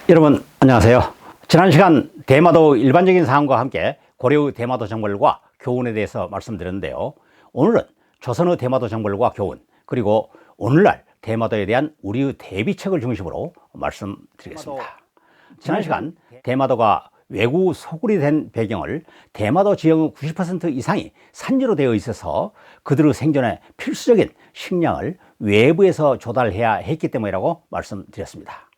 여러분 안녕하세요. 지난 시간 대마도 일반적인 사항과 함께 고려의 대마도 정벌과 교훈에 대해서 말씀드렸는데요. 오늘은 조선의 대마도 정벌과 교훈, 그리고 오늘날 대마도에 대한 우리의 대비책을 중심으로 말씀드리겠습니다. 지난 시간 대마도가 외구 소굴이 된 배경을 대마도 지역의 90% 이상이 산지로 되어 있어서 그들의 생존에 필수적인 식량을 외부에서 조달해야 했기 때문이라고 말씀드렸습니다.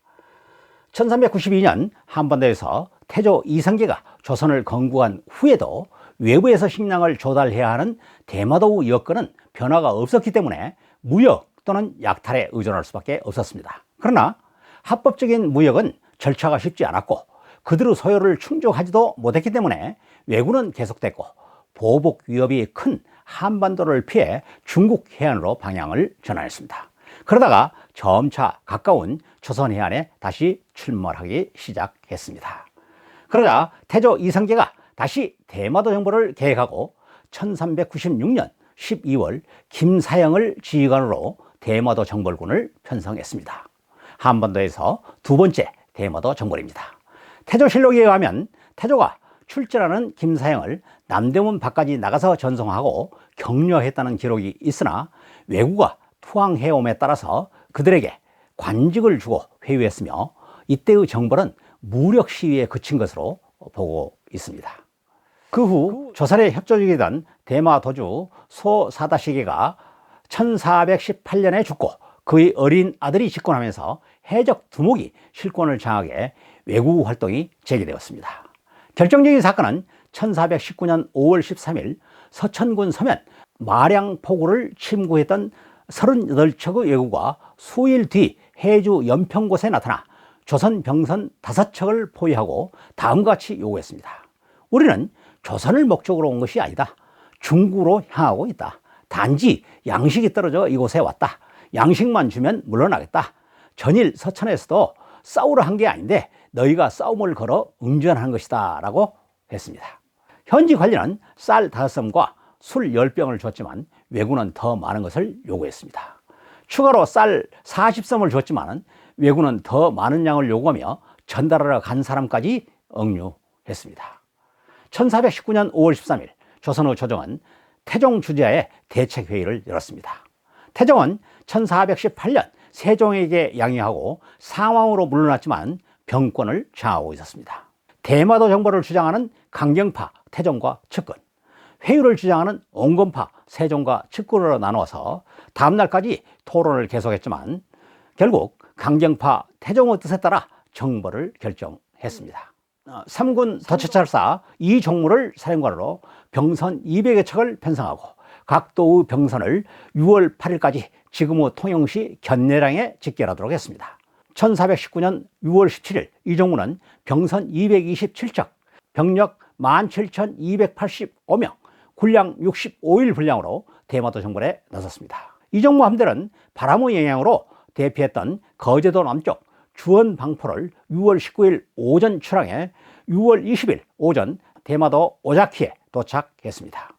1392년 한반도에서 태조 이성계가 조선을 건국한 후에도 외부에서 식량을 조달해야 하는 대마도의 여건은 변화가 없었기 때문에 무역 또는 약탈에 의존할 수밖에 없었습니다. 그러나 합법적인 무역은 절차가 쉽지 않았고 그들의 소요를 충족하지도 못했기 때문에 왜구는 계속됐고 보복 위협이 큰 한반도를 피해 중국 해안으로 방향을 전환했습니다. 그러다가 점차 가까운 조선 해안에 다시 출몰하기 시작했습니다. 그러자 태조 이성계가 다시 대마도 정벌을 계획하고 1396년 12월 김사영을 지휘관으로 대마도 정벌군을 편성했습니다. 한반도에서 두 번째 대마도 정벌입니다. 태조실록에 의하면 태조가 출전하는 김사영을 남대문 밖까지 나가서 전송하고 격려했다는 기록이 있으나 왜구가 투항해옴에 따라서 그들에게 관직을 주고 회유했으며 이때의 정벌은 무력 시위에 그친 것으로 보고 있습니다. 그 후 조선의 협조적이던 대마도주 소사다시계가 1418년에 죽고 그의 어린 아들이 집권하면서 해적 두목이 실권을 장악해 왜구 활동이 재개되었습니다. 결정적인 사건은 1419년 5월 13일 서천군 서면 마량포구를 침구했던 38척의 왜구가 수일 뒤 해주 연평곳에 나타나 조선 병선 5척을 포위하고 다음과 같이 요구했습니다. 우리는 조선을 목적으로 온 것이 아니다. 중국으로 향하고 있다. 단지 양식이 떨어져 이곳에 왔다. 양식만 주면 물러나겠다. 전일 서천에서도 싸우러 한 게 아닌데 너희가 싸움을 걸어 응전한 것이다 라고 했습니다. 현지 관리는 쌀 5섬과 술 10병을 줬지만 왜구는 더 많은 것을 요구했습니다. 추가로 쌀 40섬을 줬지만 왜구는 더 많은 양을 요구하며 전달하러 간 사람까지 억류했습니다. 1419년 5월 13일 조선의 조정은 태종 주재하에 대책회의를 열었습니다. 태종은 1418년 세종에게 양해하고 상왕으로 물러났지만 병권을 장하고 있었습니다. 대마도 정벌을 주장하는 강경파 태종과 측근, 회유를 주장하는 온건파 세종과 측근으로 나누어서 다음날까지 토론을 계속했지만 결국 강경파 태종의 뜻에 따라 정벌을 결정했습니다. 3군 덧차찰사 이종무를 사령관으로 병선 200여 척을 편성하고 각 도의 병선을 6월 8일까지 지금의 통영시 견내량에 집결하도록 했습니다. 1419년 6월 17일 이종무는 병선 227척, 병력 17,285명, 군량 65일 분량으로 대마도 정벌에 나섰습니다. 이종무 함대는 바람의 영향으로 대피했던 거제도 남쪽 주원 방포를 6월 19일 오전 출항해 6월 20일 오전 대마도 오자키에 도착했습니다.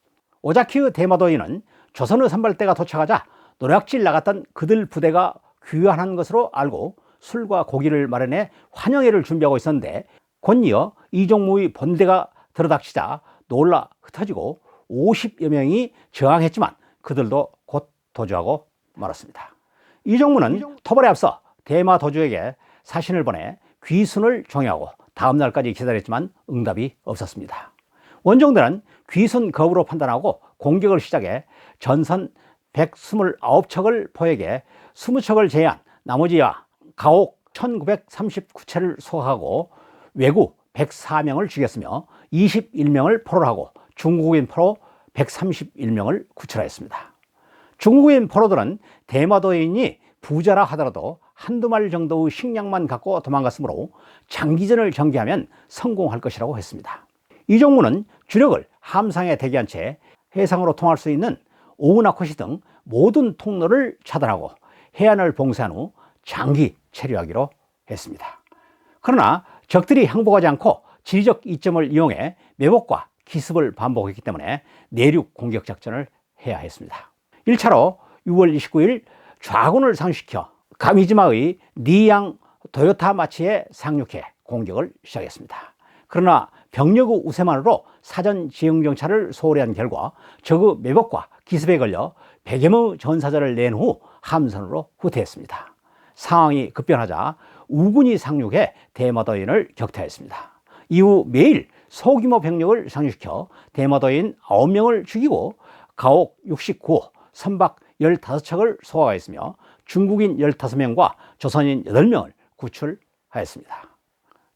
오자키의 대마도인은 조선의 선발대가 도착하자 노략질 나갔던 그들 부대가 귀환한 것으로 알고 술과 고기를 마련해 환영회를 준비하고 있었는데 곧이어 이종무의 본대가 들어닥치자 놀라 흩어지고 50여 명이 저항했지만 그들도 곧 도주하고 말았습니다. 이종무는 토벌에 앞서 대마도주에게 사신을 보내 귀순을 종용하고 다음 날까지 기다렸지만 응답이 없었습니다. 원종들은 귀순 거부로 판단하고 공격을 시작해 전선 129척을 포획해 20척을 제외한 나머지와 가옥 1939채를 소화하고 왜구 104명을 죽였으며 21명을 포로를 하고 중국인 포로 131명을 구출하였습니다. 중국인 포로들은 대마도인이 부자라 하더라도 한두 마리 정도의 식량만 갖고 도망갔으므로 장기전을 전개하면 성공할 것이라고 했습니다. 이종무는 주력을 함상에 대기한 채 해상으로 통할 수 있는 오우나코시 등 모든 통로를 차단하고 해안을 봉쇄한 후 장기 체류하기로 했습니다. 그러나 적들이 항복하지 않고 지리적 이점을 이용해 매복과 기습을 반복했기 때문에 내륙 공격 작전을 해야 했습니다. 1차로 6월 29일 좌군을 상시켜 가미지마의 니양 도요타 마치에 상륙해 공격을 시작했습니다. 그러나 병력의 우세만으로 사전 지형 정찰을 소홀히 한 결과 적의 매복과 기습에 걸려 100여 명의 전사자를 낸 후 함선으로 후퇴했습니다. 상황이 급변하자 우군이 상륙해 대마도인을 격퇴했습니다. 이후 매일 소규모 병력을 상륙시켜 대마도인 9명을 죽이고 가옥 69호, 선박 15척을 소화하였으며 중국인 15명과 조선인 8명을 구출하였습니다.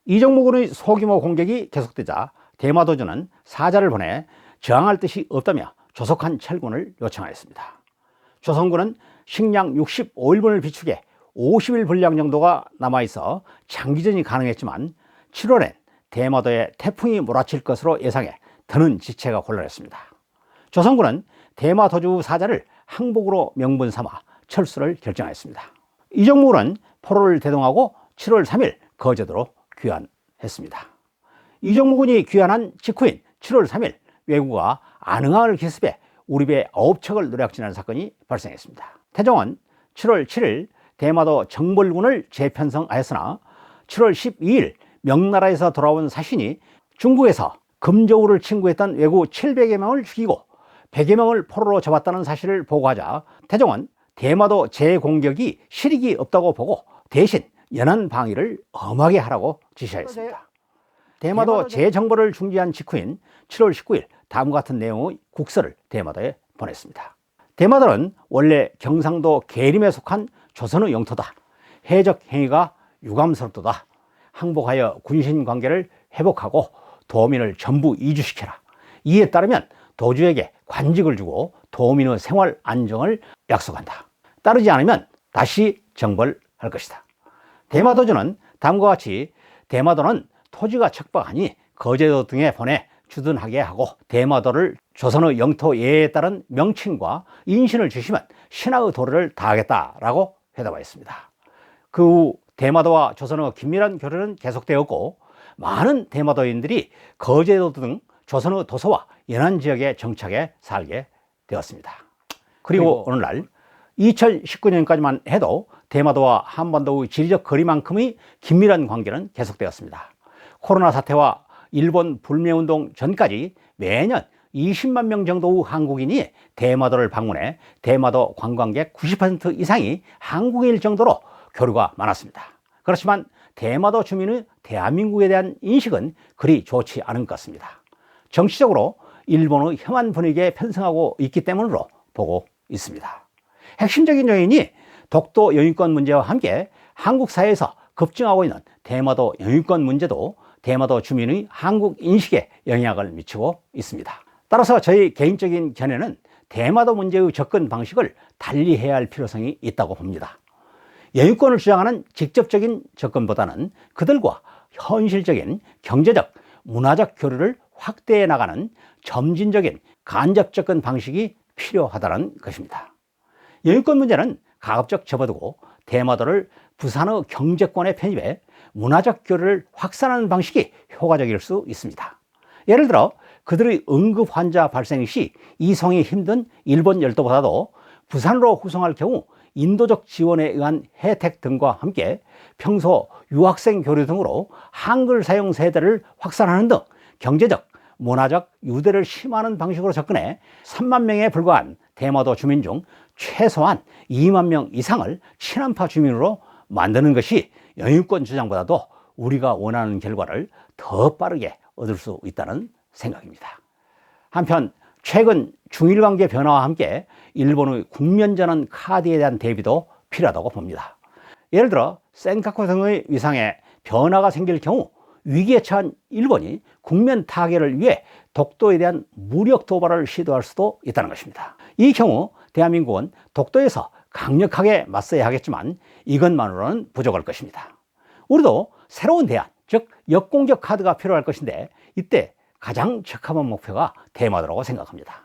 이정무군의 소규모 공격이 계속되자 대마도주는 사자를 보내 저항할 뜻이 없다며 조속한 철군을 요청하였습니다. 조선군은 식량 65일분을 비축해 50일 분량 정도가 남아있어 장기전이 가능했지만 7월엔 대마도에 태풍이 몰아칠 것으로 예상해 더는 지체가 곤란했습니다. 조선군은 대마도주 사자를 항복으로 명분 삼아 철수를 결정하였습니다. 이정무군은 포로를 대동하고 7월 3일 거제도로 귀환했습니다. 이정무군이 귀환한 직후인 7월 3일 왜구가 안흥항을 기습해 우리 배 9척을 노략질하는 사건이 발생했습니다. 태종은 7월 7일 대마도 정벌군을 재편성하였으나 7월 12일 명나라에서 돌아온 사신이 중국에서 금저우를 침공했던 왜구 700여 명을 죽이고 100여 명을 포로로 잡았다는 사실을 보고하자 태종은 대마도 재공격이 실익이 없다고 보고 대신 연안 방위를 엄하게 하라고 지시하였습니다. 대마도 재정벌을 중지한 직후인 7월 19일 다음과 같은 내용의 국서를 대마도에 보냈습니다. 대마도는 원래 경상도 계림에 속한 조선의 영토다. 해적 행위가 유감스럽도다. 항복하여 군신관계를 회복하고 도민을 전부 이주시켜라. 이에 따르면 도주에게 관직을 주고 도민의 생활 안정을 약속한다. 따르지 않으면 다시 정벌할 것이다. 대마도주는 다음과 같이 대마도는 토지가 척박하니 거제도 등에 보내 주둔하게 하고 대마도를 조선의 영토 예에 따른 명칭과 인신을 주시면 신하의 도를 다하겠다라고 회답하였습니다. 그 후 대마도와 조선의 긴밀한 교류는 계속되었고 많은 대마도인들이 거제도 등 조선의 도서와 연안 지역에 정착해 살게 되었습니다. 그리고 오늘날 2019년까지만 해도 대마도와 한반도의 지리적 거리만큼의 긴밀한 관계는 계속되었습니다. 코로나 사태와 일본 불매운동 전까지 매년 20만 명 정도의 한국인이 대마도를 방문해 대마도 관광객 90% 이상이 한국인일 정도로 교류가 많았습니다. 그렇지만 대마도 주민의 대한민국에 대한 인식은 그리 좋지 않은 것 같습니다. 정치적으로 일본의 혐한 분위기에 편승하고 있기 때문으로 보고 있습니다. 핵심적인 요인이 독도 영유권 문제와 함께 한국 사회에서 급증하고 있는 대마도 영유권 문제도 대마도 주민의 한국 인식에 영향을 미치고 있습니다. 따라서 저희 개인적인 견해는 대마도 문제의 접근 방식을 달리해야 할 필요성이 있다고 봅니다. 영유권을 주장하는 직접적인 접근보다는 그들과 현실적인 경제적, 문화적 교류를 확대해 나가는 점진적인 간접 접근 방식이 필요하다는 것입니다. 영유권 문제는 가급적 접어두고 대마도를 부산의 경제권에 편입해 문화적 교류를 확산하는 방식이 효과적일 수 있습니다. 예를 들어 그들의 응급 환자 발생 시 이송이 힘든 일본 열도보다도 부산으로 후송할 경우 인도적 지원에 의한 혜택 등과 함께 평소 유학생 교류 등으로 한글 사용 세대를 확산하는 등 경제적, 문화적 유대를 심화하는 방식으로 접근해 3만 명에 불과한 대마도 주민 중 최소한 2만 명 이상을 친한파 주민으로 만드는 것이 영유권 주장보다도 우리가 원하는 결과를 더 빠르게 얻을 수 있다는 생각입니다. 한편 최근 중일관계 변화와 함께 일본의 국면전환 카드에 대한 대비도 필요하다고 봅니다. 예를 들어 센카쿠 등의 위상에 변화가 생길 경우 위기에 처한 일본이 국면 타결을 위해 독도에 대한 무력 도발을 시도할 수도 있다는 것입니다. 이 경우 대한민국은 독도에서 강력하게 맞서야 하겠지만 이것만으로는 부족할 것입니다. 우리도 새로운 대안, 즉 역공격 카드가 필요할 것인데 이때 가장 적합한 목표가 대마도라고 생각합니다.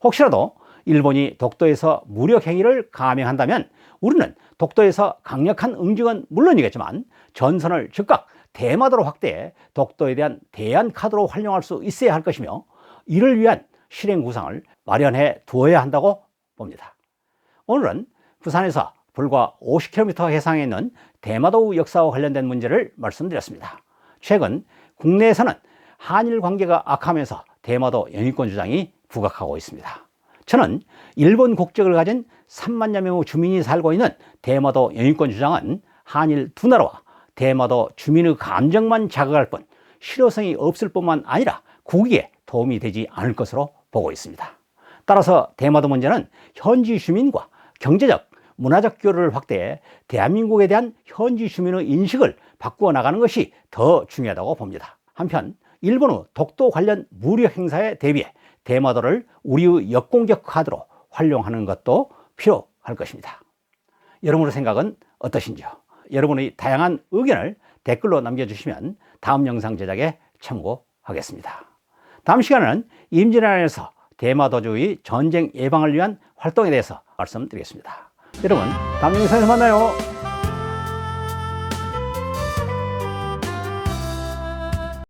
혹시라도 일본이 독도에서 무력 행위를 감행한다면 우리는 독도에서 강력한 응징은 물론이겠지만 전선을 즉각 대마도로 확대해 독도에 대한 대안 카드로 활용할 수 있어야 할 것이며 이를 위한 실행 구상을 마련해 두어야 한다고 봅니다. 오늘은 부산에서 불과 50km 해상에 있는 대마도 역사와 관련된 문제를 말씀드렸습니다. 최근 국내에서는 한일 관계가 악화하면서 대마도 영유권 주장이 부각하고 있습니다. 저는 일본 국적을 가진 3만여 명의 주민이 살고 있는 대마도 영유권 주장은 한일 두 나라와 대마도 주민의 감정만 자극할 뿐 실효성이 없을 뿐만 아니라 국익에 도움이 되지 않을 것으로 보고 있습니다. 따라서 대마도 문제는 현지 주민과 경제적, 문화적 교류를 확대해 대한민국에 대한 현지 주민의 인식을 바꾸어 나가는 것이 더 중요하다고 봅니다. 한편 일본의 독도 관련 무력 행사에 대비해 대마도를 우리의 역공격 카드로 활용하는 것도 필요할 것입니다. 여러분의 생각은 어떠신지요? 여러분의 다양한 의견을 댓글로 남겨주시면 다음 영상 제작에 참고하겠습니다. 다음 시간에는 임진왜란에서 대마도주의 전쟁 예방을 위한 활동에 대해서 말씀드리겠습니다. 여러분, 다음 영상에서 만나요.